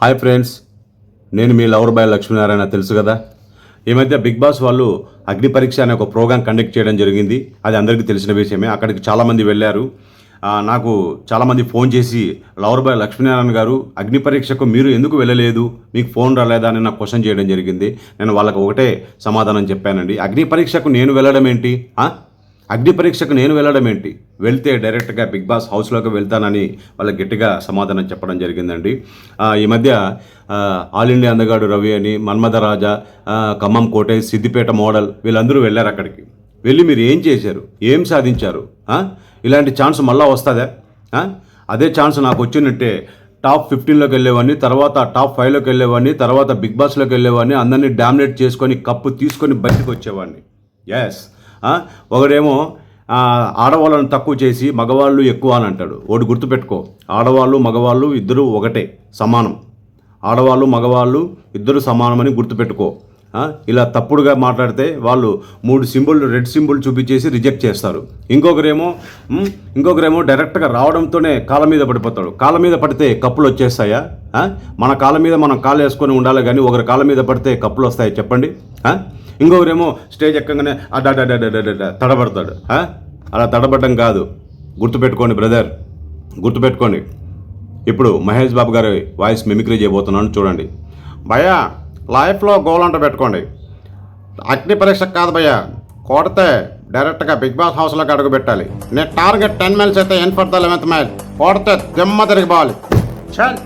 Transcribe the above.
Hi friends, నేను మీ lover boy Lakshminarayana. తెలుసు కదా, ఈ మధ్య బిగ్ బాస్ వాళ్ళు అగ్ని పరీక్ష అనే ఒక ప్రోగ్రాం కండక్ట్ చేయడం జరిగింది. అది అందరికీ తెలిసిన విషయమే. అక్కడికి చాలామంది వెళ్ళారు. నాకు చాలామంది ఫోన్ చేసి, లవర్ బాయ్ లక్ష్మీనారాయణ గారు, అగ్ని పరీక్షకు మీరు ఎందుకు వెళ్ళలేదు, మీకు ఫోన్ రాలేదా అని నాకు క్వశ్చన్ చేయడం జరిగింది. నేను వాళ్ళకి ఒకటే సమాధానం చెప్పానండి. అగ్ని పరీక్షకు నేను వెళ్ళడం ఏంటి? అగ్ని పరీక్షకు నేను వెళ్ళడం ఏంటి? వెళ్తే డైరెక్ట్గా బిగ్ బాస్ హౌస్లోకి వెళ్తానని వాళ్ళకి గట్టిగా సమాధానం చెప్పడం జరిగిందండి. ఈ మధ్య ఆల్ ఇండియా అందగాడు రవి అని, మన్మథరాజా, ఖమ్మం కోటేష్, సిద్దిపేట మోడల్ వీళ్ళందరూ వెళ్ళారు. అక్కడికి వెళ్ళి మీరు ఏం చేశారు, ఏం సాధించారు? ఇలాంటి ఛాన్స్ మళ్ళీ వస్తుందా? అదే ఛాన్స్ నాకు వచ్చినట్టే టాప్ 15లోకి వెళ్ళేవాడిని, తర్వాత టాప్ 5లోకి వెళ్ళేవాడిని, తర్వాత బిగ్ బాస్లోకి వెళ్ళేవాడిని, అందరినీ డామినేట్ చేసుకొని కప్పు తీసుకొని బయటకు వచ్చేవాడిని. ఎస్, ఒకడేమో ఆడవాళ్ళను తక్కువ చేసి మగవాళ్ళు ఎక్కువ అని అంటాడు. ఒకటి గుర్తుపెట్టుకో, ఆడవాళ్ళు మగవాళ్ళు ఇద్దరు ఒకటే, సమానం. ఆడవాళ్ళు మగవాళ్ళు ఇద్దరు సమానమని గుర్తుపెట్టుకో. ఇలా తప్పుడుగా మాట్లాడితే వాళ్ళు 3 సింబల్, రెడ్ సింబల్ చూపించేసి రిజెక్ట్ చేస్తారు. ఇంకొకరేమో డైరెక్ట్గా రావడంతోనే కాళ్ళ మీద పడిపోతాడు. కాళ్ళ మీద పడితే కప్పులు వచ్చేస్తాయా? మన కాళ్ళ మీద మనం కాళ్ళు వేసుకొని ఉండాలి, కానీ ఒకరి కాళ్ళ మీద పడితే కప్పులు వస్తాయి చెప్పండి? ఇంకొకరేమో స్టేజ్ ఎక్కగానే తడబడతాడు. అలా తడబడడం కాదు, గుర్తుపెట్టుకోండి బ్రదర్, గుర్తుపెట్టుకోండి. ఇప్పుడు మహేష్ బాబు గారి వాయిస్ మిమిక్రీ చేయబోతున్నాను, చూడండి. భయ్యా, లైఫ్లో గోల్ అంటూ పెట్టుకోండి. అగ్ని పరీక్ష కాదు భయ్యా, కొడితే డైరెక్ట్గా బిగ్ బాస్ హౌస్లోకి అడుగు పెట్టాలి. నేను టార్గెట్ 10 మైల్స్ అయితే N for the 11th mile, కొడితే దిమ్మ తిరిగిపోవాలి. చల్.